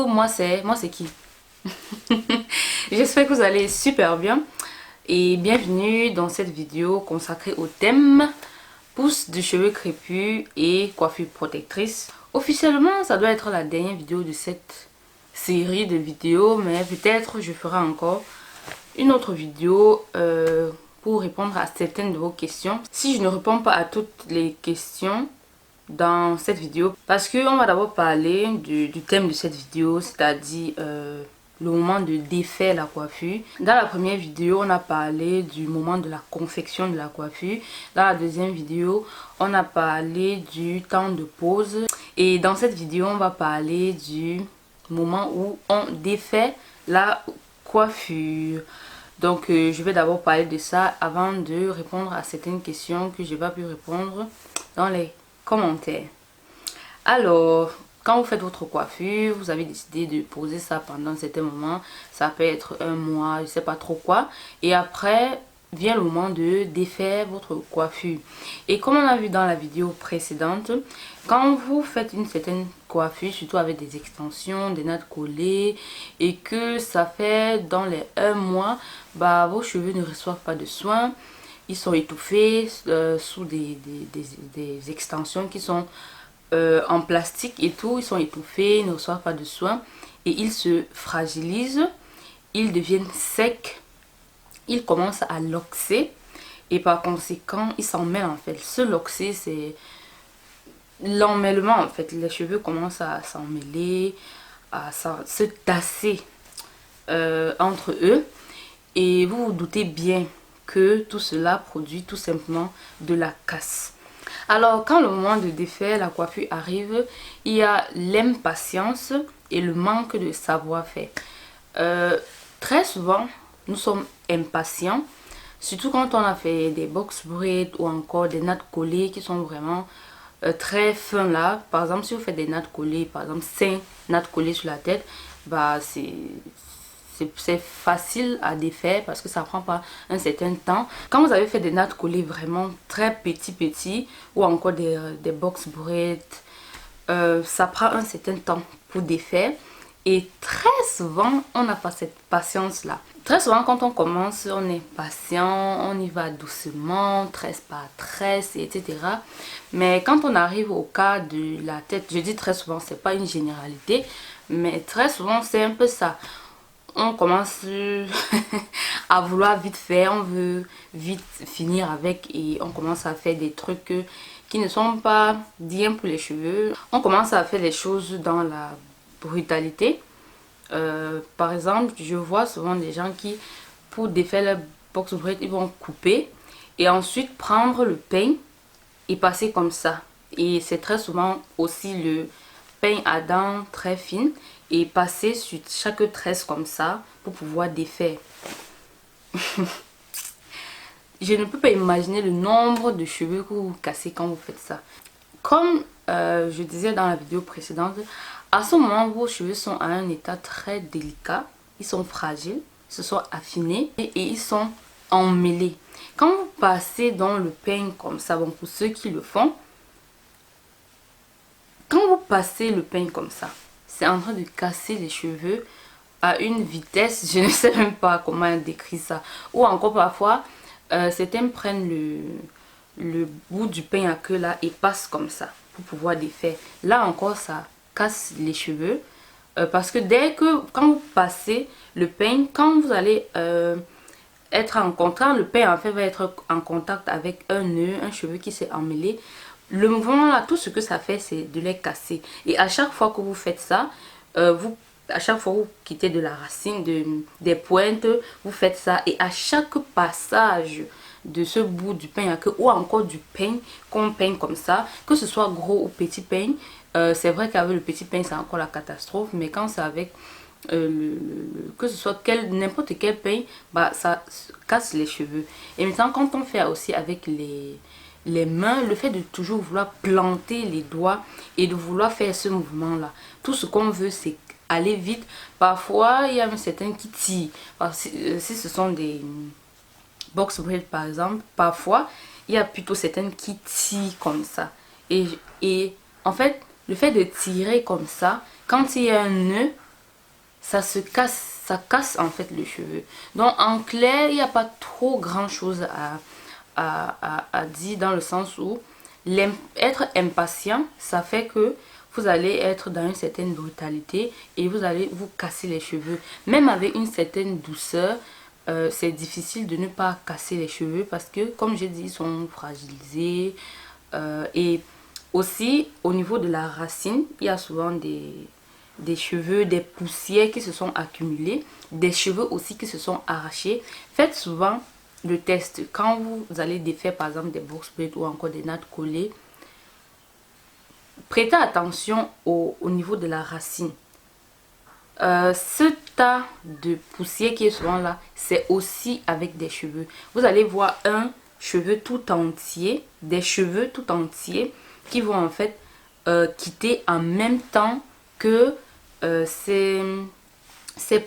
Coucou, moi c'est qui? J'espère que vous allez super bien et bienvenue dans cette vidéo consacrée au thème pousse de cheveux crépus et coiffure protectrice. Officiellement, ça doit être la dernière vidéo de cette série de vidéos, mais peut-être je ferai encore une autre vidéo pour répondre à certaines de vos questions. Si je ne réponds pas à toutes les questions dans cette vidéo, parce qu'on va d'abord parler du thème de cette vidéo, c'est-à-dire le moment de défaire la coiffure. Dans la première vidéo, on a parlé du moment de la confection de la coiffure. Dans la deuxième vidéo, on a parlé du temps de pause. Et dans cette vidéo, on va parler du moment où on défait la coiffure. Donc je vais d'abord parler de ça avant de répondre à certaines questions que je n'ai pas pu répondre dans les commentaires. Alors, quand vous faites votre coiffure, vous avez décidé de poser ça pendant un certain moment, ça peut être un mois, je sais pas trop quoi, et après vient le moment de défaire votre coiffure. Et comme on a vu dans la vidéo précédente, quand vous faites une certaine coiffure, surtout avec des extensions, des nattes collées, et que ça fait dans les 1 mois, bah vos cheveux ne reçoivent pas de soins. Ils sont étouffés sous des extensions qui sont en plastique et tout. Ils sont étouffés, ils ne reçoivent pas de soins. Et ils se fragilisent. Ils deviennent secs. Ils commencent à loxer. Et par conséquent, ils s'en mêlent en fait. Se loxer, c'est l'emmêlement en fait. Les cheveux commencent à s'en mêler, à se tasser entre eux. Et vous vous doutez bien que tout cela produit tout simplement de la casse. Alors quand le moment de défaire la coiffure arrive, il y a l'impatience et le manque de savoir-faire. Très souvent nous sommes impatients, surtout quand on a fait des box braids ou encore des nattes collées qui sont vraiment très fins là. Par exemple, si vous faites des nattes collées, par exemple 5 nattes collées sur la tête, bah c'est facile à défaire parce que ça prend pas un certain temps. Quand vous avez fait des nattes collées vraiment très petits ou encore des box braids, ça prend un certain temps pour défaire. Et très souvent, on n'a pas cette patience-là. Très souvent, quand on commence, on est patient, on y va doucement, tresse par tresse, etc. Mais quand on arrive au cas de la tête, je dis très souvent, c'est pas une généralité, mais très souvent, c'est un peu ça. On commence à vouloir vite faire, on veut vite finir avec et on commence à faire des trucs qui ne sont pas bien pour les cheveux. On commence à faire les choses dans la brutalité. Par exemple, je vois souvent des gens qui, pour défaire leur box braid, ils vont couper et ensuite prendre le peigne et passer comme ça. Et c'est très souvent aussi le peigne à dents très fine et passer sur chaque tresse comme ça pour pouvoir défaire. Je ne peux pas imaginer le nombre de cheveux que vous cassez quand vous faites ça. Comme je disais dans la vidéo précédente, à ce moment vos cheveux sont à un état très délicat, ils sont fragiles, ils se sont affinés et ils sont emmêlés. Quand vous passez dans le peigne comme ça, bon pour ceux qui le font, quand vous passez le peigne comme ça, c'est en train de casser les cheveux à une vitesse, je ne sais même pas comment décrire ça. Ou encore parfois, certains prennent le bout du peigne à queue là et passent comme ça pour pouvoir défaire. Là encore, ça casse les cheveux. Parce que quand vous passez le peigne, quand vous allez être en contact, le peigne en fait va être en contact avec un nœud, un cheveu qui s'est emmêlé. Le mouvement là, tout ce que ça fait, c'est de les casser. Et à chaque fois que vous faites ça, à chaque fois que vous quittez de la racine, des pointes, vous faites ça. Et à chaque passage de ce bout du peigne à queue ou encore du peigne qu'on peigne comme ça, que ce soit gros ou petit peigne, c'est vrai qu'avec le petit peigne c'est encore la catastrophe, mais quand c'est avec que ce soit n'importe quel peigne, bah ça casse les cheveux. Et maintenant quand on fait aussi avec les mains, le fait de toujours vouloir planter les doigts et de vouloir faire ce mouvement là, tout ce qu'on veut c'est aller vite. Parfois il y a un certain qui tire, si ce sont des box braid par exemple, parfois il y a plutôt certaines qui tirent comme ça et en fait le fait de tirer comme ça, quand il y a un nœud, ça se casse, ça casse en fait le cheveu. Donc en clair, il n'y a pas trop grand chose à dire, dans le sens où être impatient, ça fait que vous allez être dans une certaine brutalité et vous allez vous casser les cheveux. Même avec une certaine douceur, c'est difficile de ne pas casser les cheveux parce que, comme j'ai dit, ils sont fragilisés. Et aussi, au niveau de la racine, il y a souvent des cheveux, des poussières qui se sont accumulées, des cheveux aussi qui se sont arrachés. Faites souvent le test quand vous allez défaire par exemple des box braids ou encore des nattes collées. Prêtez attention au niveau de la racine. Ce tas de poussière qui est souvent là, c'est aussi avec des cheveux. Vous allez voir un cheveu tout entier, des cheveux tout entiers qui vont en fait quitter en même temps que ces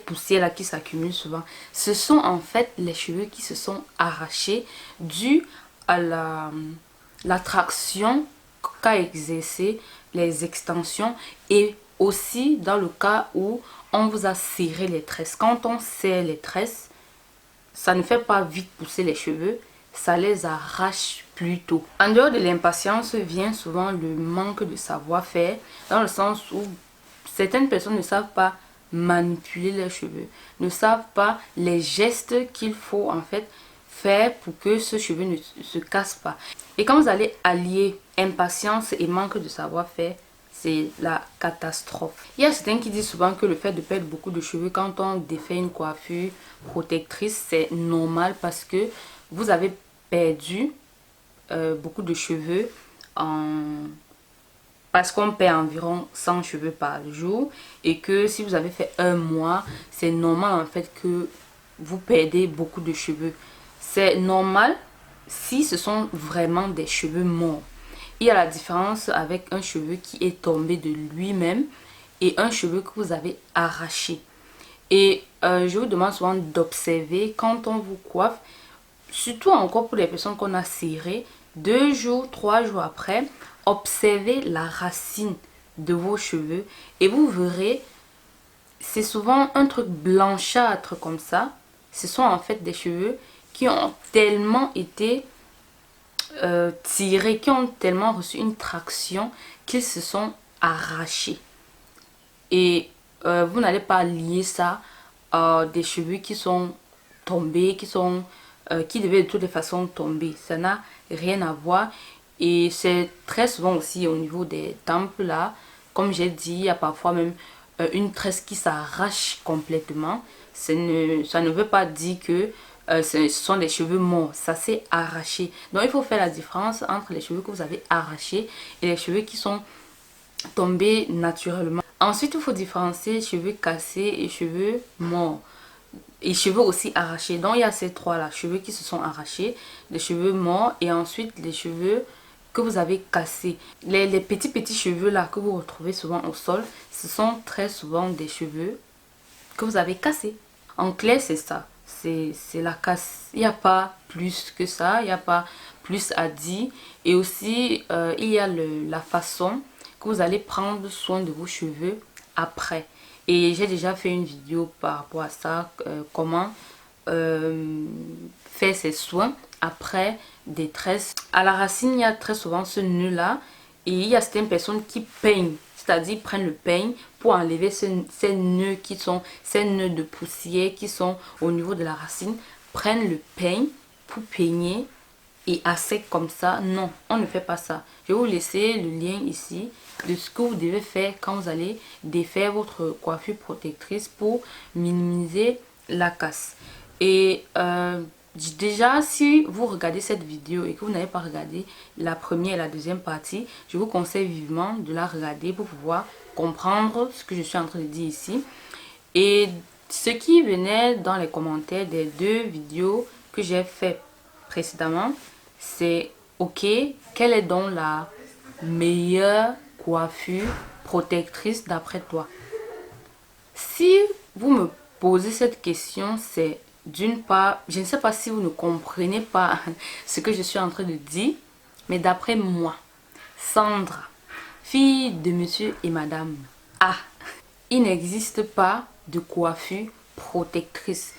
poussières là qui s'accumulent souvent. Ce sont en fait les cheveux qui se sont arrachés dû à l'attraction qu'a exercé les extensions, et aussi dans le cas où on vous a serré les tresses. Quand on serre les tresses, ça ne fait pas vite pousser les cheveux, ça les arrache plus tôt. En dehors de l'impatience vient souvent le manque de savoir-faire, dans le sens où certaines personnes ne savent pas manipuler leurs cheveux, ne savent pas les gestes qu'il faut en fait faire pour que ce cheveu ne se casse pas. Et quand vous allez allier impatience et manque de savoir-faire, c'est la catastrophe. Il y a certains qui disent souvent que le fait de perdre beaucoup de cheveux quand on défait une coiffure protectrice, c'est normal parce que vous avez perdu beaucoup de cheveux parce qu'on perd environ 100 cheveux par jour, et que si vous avez fait un mois, c'est normal en fait que vous perdez beaucoup de cheveux. C'est normal si ce sont vraiment des cheveux morts. Il y a la différence avec un cheveu qui est tombé de lui-même et un cheveu que vous avez arraché. Et je vous demande souvent d'observer quand on vous coiffe, surtout encore pour les personnes qu'on a serrées, 2 jours, 3 jours après, observez la racine de vos cheveux et vous verrez, c'est souvent un truc blanchâtre comme ça. Ce sont en fait des cheveux qui ont tellement été tirés, qui ont tellement reçu une traction qu'ils se sont arrachés. Et vous n'allez pas lier ça à des cheveux qui sont tombés, qui devaient de toutes les façons tomber. Ça n'a rien à voir. Et c'est très souvent aussi au niveau des tempes là, comme j'ai dit, il y a parfois même une tresse qui s'arrache complètement. Ça ne veut pas dire que ce sont des cheveux morts, ça s'est arraché. Donc il faut faire la différence entre les cheveux que vous avez arrachés et les cheveux qui sont tombés naturellement. Ensuite, il faut différencier cheveux cassés et cheveux morts. Et cheveux aussi arrachés. Donc il y a ces trois là, cheveux qui se sont arrachés, les cheveux morts et ensuite les cheveux que vous avez cassés. Les petits cheveux là que vous retrouvez souvent au sol, ce sont très souvent des cheveux que vous avez cassés. En clair, c'est ça. C'est la casse. Il n'y a pas plus que ça. Il n'y a pas plus à dire. Et aussi, il y a la façon que vous allez prendre soin de vos cheveux après. Et j'ai déjà fait une vidéo par rapport à ça. Comment faire ces soins après des tresses. À la racine, il y a très souvent ce nœud là. Et il y a certaines personnes qui peignent. C'est-à-dire prennent le peigne pour enlever ces nœuds qui sont, ces nœuds de poussière qui sont au niveau de la racine. Prennent le peigne pour peigner et à sec comme ça. Non, on ne fait pas ça. Je vais vous laisser le lien ici de ce que vous devez faire quand vous allez défaire votre coiffure protectrice pour minimiser la casse. Et déjà, si vous regardez cette vidéo et que vous n'avez pas regardé la première et la deuxième partie, je vous conseille vivement de la regarder pour pouvoir comprendre ce que je suis en train de dire ici. Et ce qui venait dans les commentaires des 2 vidéos que j'ai fait précédemment, c'est ok, quelle est donc la meilleure coiffure protectrice d'après toi? Si vous me posez cette question, c'est d'une part, je ne sais pas si vous ne comprenez pas ce que je suis en train de dire, mais d'après moi, Sandra, fille de monsieur et madame A, il n'existe pas de coiffure protectrice.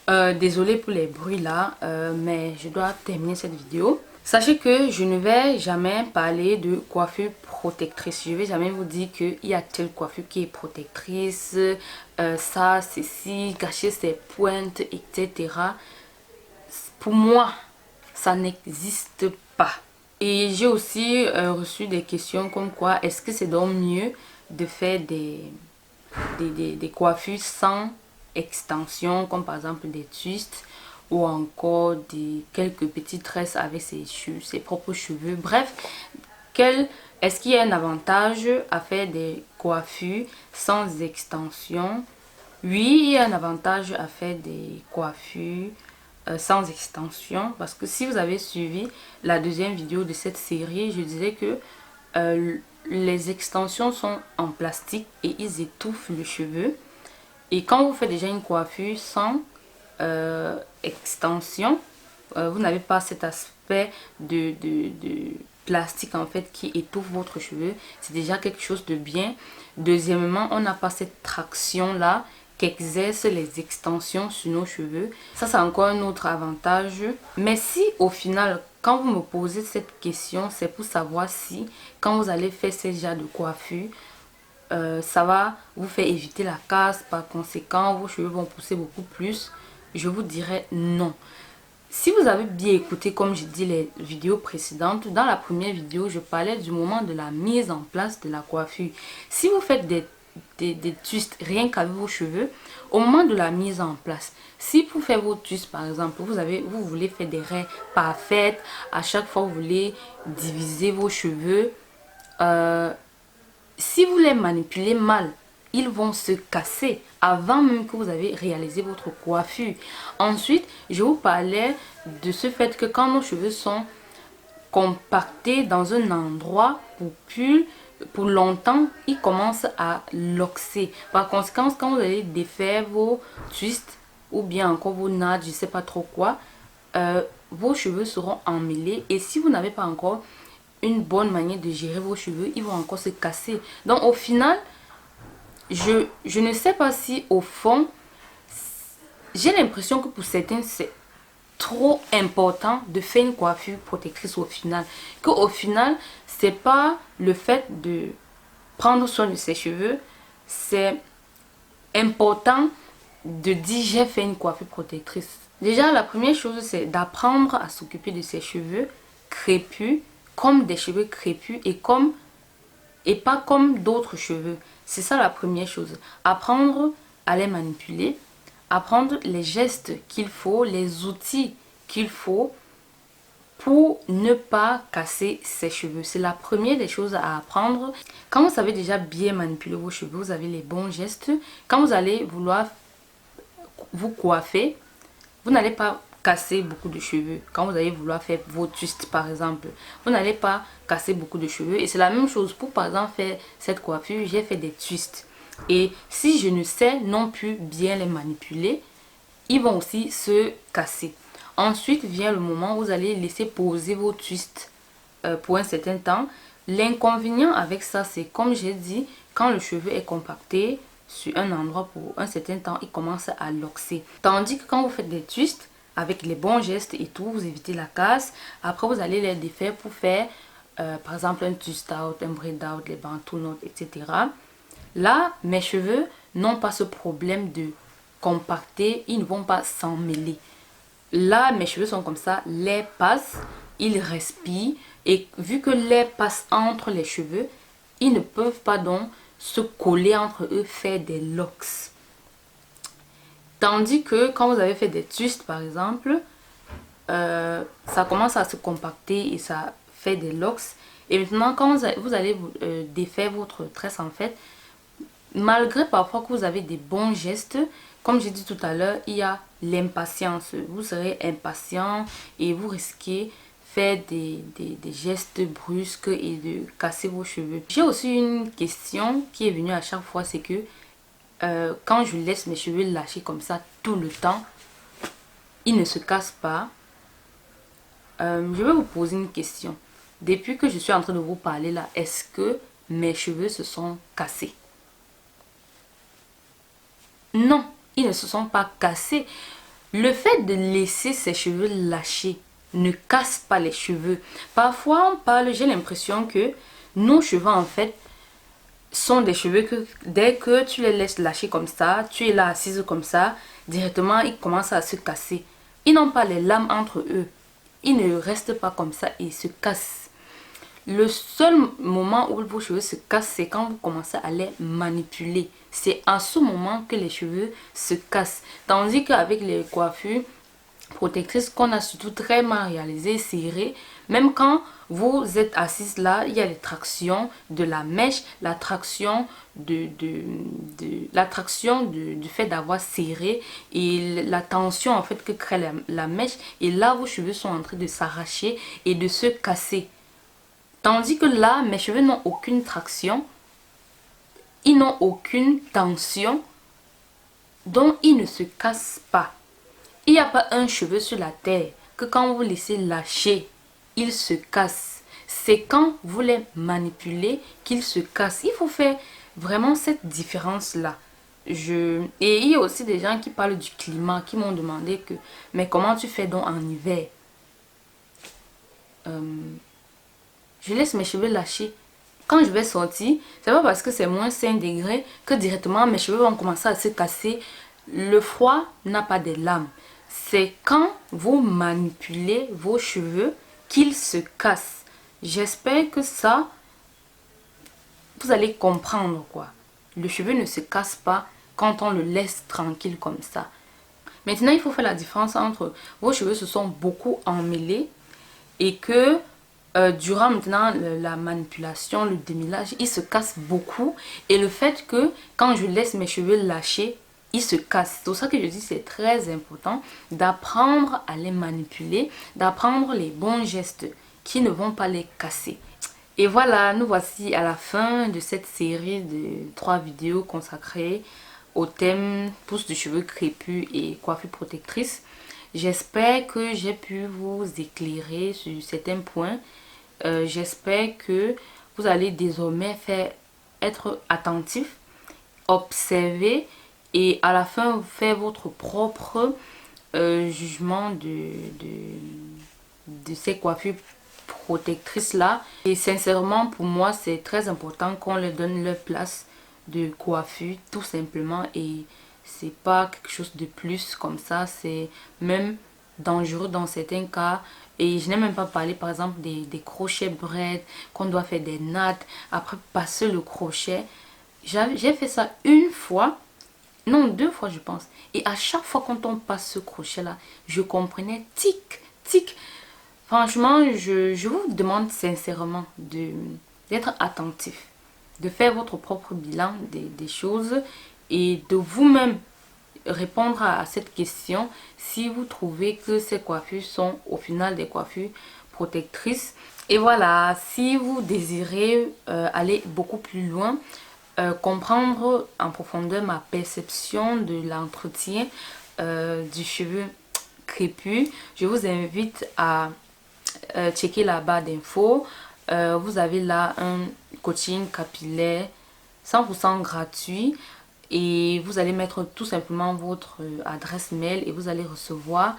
Désolée pour les bruits là, mais je dois terminer cette vidéo. Sachez que je ne vais jamais parler de coiffure protectrice. Je vais jamais vous dire qu'il y a telle coiffure qui est protectrice, ça, ceci, cacher ses pointes, etc. Pour moi, ça n'existe pas. Et j'ai aussi reçu des questions comme quoi, est-ce que c'est donc mieux de faire des coiffures sans extension, comme par exemple des twists, ou encore quelques petites tresses avec ses propres cheveux. Bref, est-ce qu'il y a un avantage à faire des coiffures sans extension? Oui, il y a un avantage à faire des coiffures sans extension, parce que si vous avez suivi la deuxième vidéo de cette série, je disais que les extensions sont en plastique et ils étouffent le cheveu. Et quand vous faites déjà une coiffure sans extension, vous n'avez pas cet aspect de plastique en fait qui étouffe votre cheveu. C'est déjà quelque chose de bien. Deuxièmement, on n'a pas cette traction là qu'exercent les extensions sur nos cheveux. Ça, c'est encore un autre avantage. Mais si au final, quand vous me posez cette question, c'est pour savoir si quand vous allez faire ce genre de coiffure, ça va vous faire éviter la casse, par conséquent vos cheveux vont pousser beaucoup plus, je vous dirais non. Si vous avez bien écouté, comme j'ai dit les vidéos précédentes, dans la première vidéo je parlais du moment de la mise en place de la coiffure. Si vous faites des twists rien qu'avec vos cheveux, au moment de la mise en place, si pour faire vos twists par exemple, vous voulez faire des raies parfaites, à chaque fois vous voulez diviser vos cheveux, si vous les manipulez mal, ils vont se casser avant même que vous avez réalisé votre coiffure. Ensuite, je vous parlais de ce fait que quand nos cheveux sont compactés dans un endroit pour longtemps, ils commencent à loxer. Par conséquent, quand vous allez défaire vos twists ou bien encore vos nattes, je ne sais pas trop quoi, vos cheveux seront emmêlés. Et si vous n'avez pas encore une bonne manière de gérer vos cheveux, ils vont encore se casser. Donc au final, je ne sais pas si au fond, j'ai l'impression que pour certains c'est trop important de faire une coiffure protectrice au final. Qu'au final, c'est pas le fait de prendre soin de ses cheveux, c'est important de dire j'ai fait une coiffure protectrice. Déjà, la première chose, c'est d'apprendre à s'occuper de ses cheveux crépus, comme des cheveux crépus et pas comme d'autres cheveux. C'est ça la première chose. Apprendre à les manipuler, apprendre les gestes qu'il faut, les outils qu'il faut pour ne pas casser ses cheveux. C'est la première des choses à apprendre. Quand vous savez déjà bien manipuler vos cheveux, vous avez les bons gestes. Quand vous allez vouloir vous coiffer, vous n'allez pas casser beaucoup de cheveux. Quand vous allez vouloir faire vos twists par exemple, vous n'allez pas casser beaucoup de cheveux. Et c'est la même chose pour par exemple faire cette coiffure. J'ai fait des twists. Et si je ne sais non plus bien les manipuler, ils vont aussi se casser. Ensuite vient le moment où vous allez laisser poser vos twists pour un certain temps. L'inconvénient avec ça, c'est comme j'ai dit, quand le cheveu est compacté sur un endroit pour un certain temps, il commence à loxer. Tandis que quand vous faites des twists, avec les bons gestes et tout, vous évitez la casse. Après, vous allez les défaire pour faire, par exemple, un twist out, un braid out, les bantu knots, etc. Là, mes cheveux n'ont pas ce problème de compacter, ils ne vont pas s'emmêler. Là, mes cheveux sont comme ça, l'air passe, ils respirent. Et vu que l'air passe entre les cheveux, ils ne peuvent pas donc se coller entre eux, faire des locks. Tandis que quand vous avez fait des twists par exemple, ça commence à se compacter et ça fait des locks. Et maintenant quand vous allez défaire votre tresse en fait, malgré parfois que vous avez des bons gestes, comme j'ai dit tout à l'heure, il y a l'impatience. Vous serez impatient et vous risquez faire des gestes brusques et de casser vos cheveux. J'ai aussi une question qui est venue à chaque fois, c'est que quand je laisse mes cheveux lâcher comme ça tout le temps, ils ne se cassent pas. Je vais vous poser une question. Depuis que je suis en train de vous parler là, est-ce que mes cheveux se sont cassés? Non, ils ne se sont pas cassés. Le fait de laisser ses cheveux lâchés ne casse pas les cheveux. Parfois, on parle, j'ai l'impression que nos cheveux, en fait, sont des cheveux que dès que tu les laisses lâcher comme ça, tu es là assise comme ça, directement, ils commencent à se casser. Ils n'ont pas les lames entre eux. Ils ne restent pas comme ça et ils se cassent. Le seul moment où vos cheveux se cassent, c'est quand vous commencez à les manipuler. C'est à ce moment que les cheveux se cassent. Tandis qu'avec les coiffures protectrices qu'on a surtout très mal réalisées, serrées, même quand vous êtes assise là, il y a les tractions de la mèche, la traction du fait d'avoir serré et la tension en fait que crée la mèche. Et là, vos cheveux sont en train de s'arracher et de se casser. Tandis que là, mes cheveux n'ont aucune traction, ils n'ont aucune tension, donc ils ne se cassent pas. Il n'y a pas un cheveu sur la terre que quand vous laissez lâcher, il se casse. C'est quand vous les manipulez qu'il se casse. Il faut faire vraiment cette différence-là. Et il y a aussi des gens qui parlent du climat, qui m'ont demandé que, mais comment tu fais donc en hiver? Je laisse mes cheveux lâcher. Quand je vais sortir, c'est pas parce que c'est moins 5 degrés que directement mes cheveux vont commencer à se casser. Le froid n'a pas de lames. C'est quand vous manipulez vos cheveux qu'ils se cassent. J'espère que ça, vous allez comprendre quoi. Le cheveu ne se casse pas quand on le laisse tranquille comme ça. Maintenant, il faut faire la différence entre vos cheveux se sont beaucoup emmêlés et que durant maintenant la manipulation, le démêlage, il se casse beaucoup. Et le fait que quand je laisse mes cheveux lâcher, ils se cassent. C'est pour ça que je dis c'est très important d'apprendre à les manipuler, d'apprendre les bons gestes qui ne vont pas les casser. Et voilà, nous voici à la fin de cette série de 3 vidéos consacrées au thème pousse de cheveux crépus et coiffure protectrice. J'espère que j'ai pu vous éclairer sur certains points. J'espère que vous allez désormais être attentif, observer et à la fin faire votre propre jugement de ces coiffures protectrices là. Et sincèrement, pour moi, c'est très important qu'on leur donne leur place de coiffure, tout simplement. Et c'est pas quelque chose de plus comme ça, c'est même dangereux dans certains cas. Et je n'ai même pas parlé par exemple des crochets braids, qu'on doit faire des nattes, après passer le crochet. J'ai fait ça une fois, non 2 fois je pense. Et à chaque fois quand on passe ce crochet là, je comprenais tic, tic. Franchement, je vous demande sincèrement d'être attentif, de faire votre propre bilan des choses et de vous-même répondre à cette question si vous trouvez que ces coiffures sont au final des coiffures protectrices. Et voilà, si vous désirez aller beaucoup plus loin, comprendre en profondeur ma perception de l'entretien du cheveu crépus, je vous invite à checker la barre d'infos. Vous avez là un coaching capillaire 100% gratuit et vous allez mettre tout simplement votre adresse mail et vous allez recevoir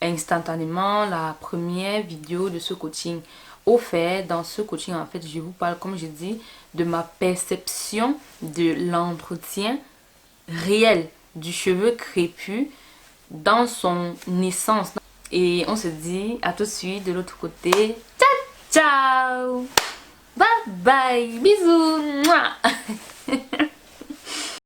instantanément la première vidéo de ce coaching. Au fait, dans ce coaching, en fait, je vous parle, comme je dis, de ma perception de l'entretien réel du cheveu crépus dans son essence. Et on se dit à tout de suite de l'autre côté. Ciao, ciao, bye bye, bisous. Mouah.